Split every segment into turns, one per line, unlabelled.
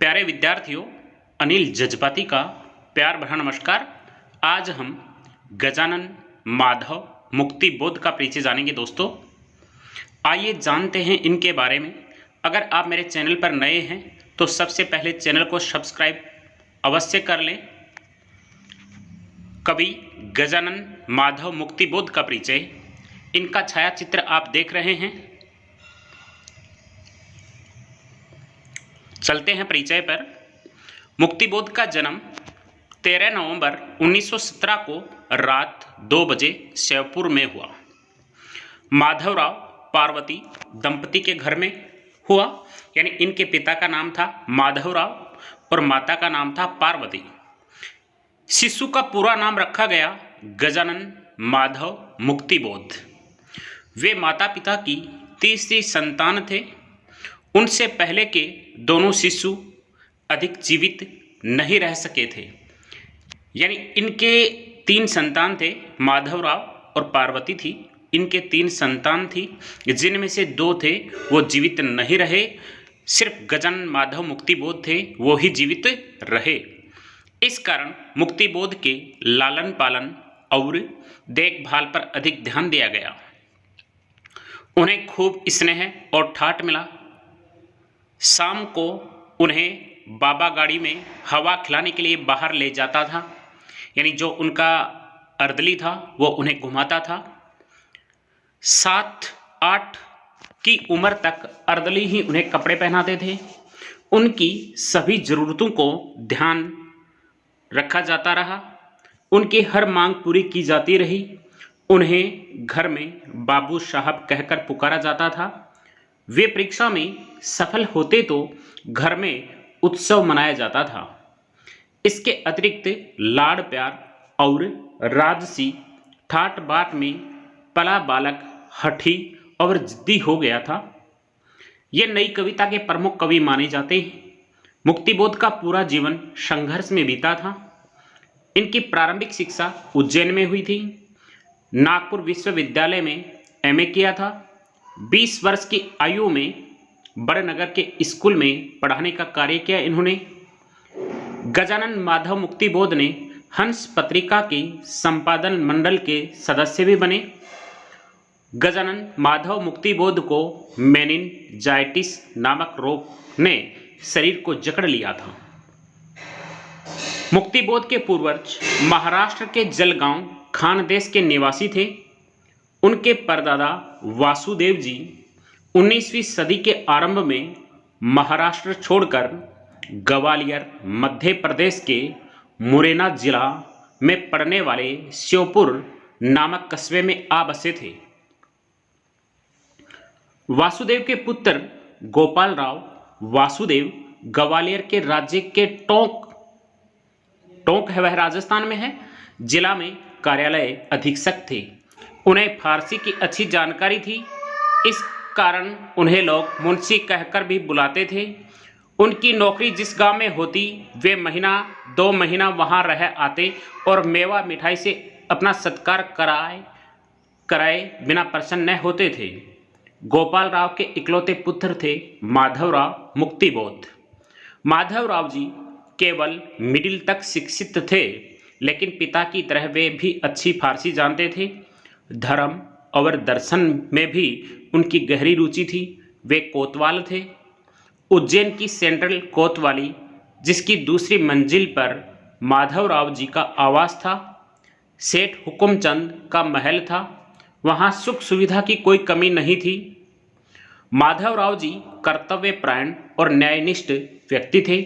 प्यारे विद्यार्थियों, अनिल जजपाती का प्यार भरा नमस्कार। आज हम गजानन माधव मुक्ति बोध का परिचय जानेंगे। दोस्तों, आइए जानते हैं इनके बारे में। अगर आप मेरे चैनल पर नए हैं तो सबसे पहले चैनल को सब्सक्राइब अवश्य कर लें। कवि गजानन माधव मुक्ति बोध का परिचय, इनका छायाचित्र आप देख रहे हैं। चलते हैं परिचय पर। मुक्तिबोध का जन्म 13 नवंबर 1917 को रात 2 बजे शिवपुर में हुआ। माधवराव पार्वती दंपति के घर में हुआ, यानी इनके पिता का नाम था माधवराव और माता का नाम था पार्वती। शिशु का पूरा नाम रखा गया गजानन माधव मुक्तिबोध। वे माता पिता की तीसरी संतान थे। उनसे पहले के दोनों शिशु अधिक जीवित नहीं रह सके थे, यानी इनके 3 संतान थे, माधवराव और पार्वती थी। इनके 3 संतान थी, जिनमें से 2 थे वो जीवित नहीं रहे। सिर्फ गजानन माधव मुक्तिबोध थे, वो ही जीवित रहे। इस कारण मुक्तिबोध के लालन पालन और देखभाल पर अधिक ध्यान दिया गया। उन्हें खूब स्नेह और ठाट मिला। शाम को उन्हें बाबा गाड़ी में हवा खिलाने के लिए बाहर ले जाता था, यानी जो उनका अर्दली था वो उन्हें घुमाता था। 7-8 की उम्र तक अर्दली ही उन्हें कपड़े पहनाते थे। उनकी सभी ज़रूरतों को ध्यान रखा जाता रहा। उनकी हर मांग पूरी की जाती रही। उन्हें घर में बाबू साहब कहकर पुकारा जाता था। वे परीक्षा में सफल होते तो घर में उत्सव मनाया जाता था। इसके अतिरिक्त लाड़ प्यार और राजसी ठाट बाट में पला बालक हठी और जिद्दी हो गया था। ये नई कविता के प्रमुख कवि माने जाते हैं। मुक्तिबोध का पूरा जीवन संघर्ष में बीता था। इनकी प्रारंभिक शिक्षा उज्जैन में हुई थी। नागपुर विश्वविद्यालय में एमए किया था। 20 वर्ष की आयु में बड़नगर के स्कूल में पढ़ाने का कार्य किया इन्होंने। गजानन माधव मुक्तिबोध ने हंस पत्रिका के संपादन मंडल के सदस्य भी बने। गजानन माधव मुक्तिबोध को मेनिनजाइटिस नामक रोग ने शरीर को जकड़ लिया था। मुक्तिबोध के पूर्वज महाराष्ट्र के जलगांव खानदेश के निवासी थे। उनके परदादा वासुदेव जी 19वीं सदी के आरंभ में महाराष्ट्र छोड़कर ग्वालियर मध्य प्रदेश के मुरैना जिला में पड़ने वाले श्योपुर नामक कस्बे में आ बसे थे। वासुदेव के पुत्र गोपाल राव वासुदेव ग्वालियर के राज्य के टोंक है, वह राजस्थान में है, जिला में कार्यालय अधीक्षक थे। उन्हें फारसी की अच्छी जानकारी थी। इस कारण उन्हें लोग मुंशी कहकर भी बुलाते थे। उनकी नौकरी जिस गांव में होती, वे 1-2 महीना वहां रह आते और मेवा मिठाई से अपना सत्कार कराए बिना प्रसन्न न होते थे। गोपाल राव के इकलौते पुत्र थे माधवराव मुक्तिबोध। माधवराव जी केवल मिडिल तक शिक्षित थे, लेकिन पिता की तरह वे भी अच्छी फारसी जानते थे। धर्म और दर्शन में भी उनकी गहरी रुचि थी। वे कोतवाल थे। उज्जैन की सेंट्रल कोतवाली, जिसकी दूसरी मंजिल पर माधवराव जी का आवास था, सेठ हुकुमचंद का महल था। वहाँ सुख सुविधा की कोई कमी नहीं थी। माधवराव जी कर्तव्यपरायण और न्यायनिष्ठ व्यक्ति थे।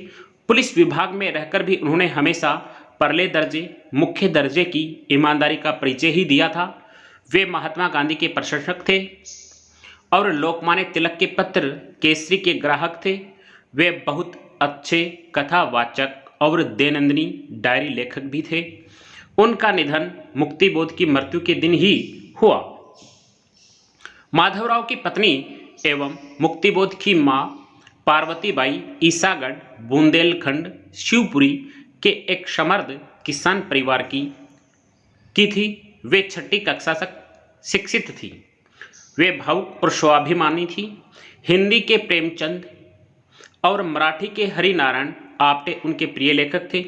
पुलिस विभाग में रहकर भी उन्होंने हमेशा परले दर्जे, मुख्य दर्जे की ईमानदारी का परिचय ही दिया था। वे महात्मा गांधी के प्रशंसक थे और लोकमान्य तिलक के पत्र केसरी के ग्राहक थे। वे बहुत अच्छे कथावाचक और दैनंदिनी डायरी लेखक भी थे। उनका निधन मुक्तिबोध की मृत्यु के दिन ही हुआ। माधवराव की पत्नी एवं मुक्तिबोध की मां पार्वतीबाई ईसागढ़ बुंदेलखंड शिवपुरी के एक समृद्ध किसान परिवार की थी। वे 6ठी कक्षा तक शिक्षित थी। वे भावुक और स्वाभिमानी थी। हिंदी के प्रेमचंद और मराठी के हरिनारायण आपटे उनके प्रिय लेखक थे।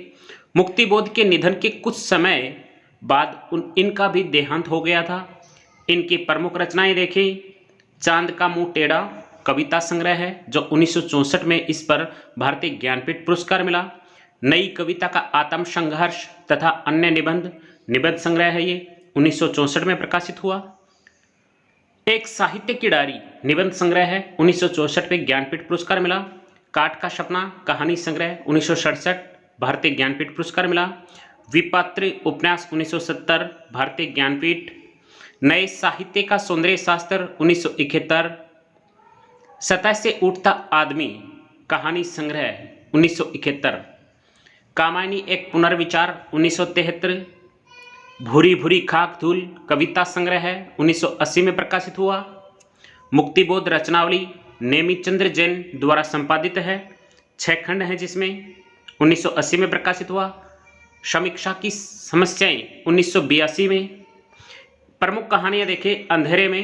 मुक्तिबोध के निधन के कुछ समय बाद इनका भी देहांत हो गया था। इनकी प्रमुख रचनाएं देखें, चांद का मुंह टेढ़ा कविता संग्रह है जो 1964 में इस पर भारतीय ज्ञानपीठ पुरस्कार मिला। नई कविता का आत्म संघर्ष तथा अन्य निबंध संग्रह है, ये 1964 में प्रकाशित हुआ। एक साहित्य की डायरी निबंध संग्रह है, 1964 में ज्ञानपीठ पुरस्कार मिला। काट का सपना कहानी संग्रह 1967 भारतीय ज्ञानपीठ पुरस्कार मिला। विपात्र उपन्यास 1970 भारतीय ज्ञानपीठ। नए साहित्य का सौंदर्य शास्त्र 1971। सतह से उठता आदमी कहानी संग्रह 1971। कामायनी एक पुनर्विचार 1973। भूरी भूरी खाक धूल कविता संग्रह है, 1980 में प्रकाशित हुआ। मुक्तिबोध रचनावली नेमीचंद्र जैन द्वारा संपादित है, 6 खंड हैं जिसमें 1980 में प्रकाशित हुआ। समीक्षा की समस्याएं 1982 में। प्रमुख कहानियां देखें, अंधेरे में,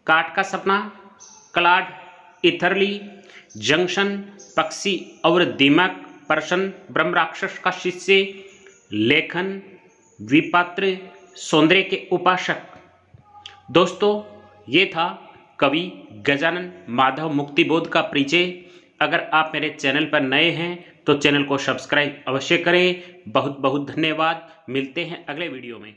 काट का सपना, क्लाड इथरली, जंक्शन, पक्षी और दीमक, पर्सन, ब्रह्म राक्षस का शिष्य, लेखन, विपात्र, सौंदर्य के उपासक। दोस्तों, ये था कवि गजानन माधव मुक्तिबोध का परिचय। अगर आप मेरे चैनल पर नए हैं तो चैनल को सब्सक्राइब अवश्य करें। बहुत बहुत धन्यवाद। मिलते हैं अगले वीडियो में।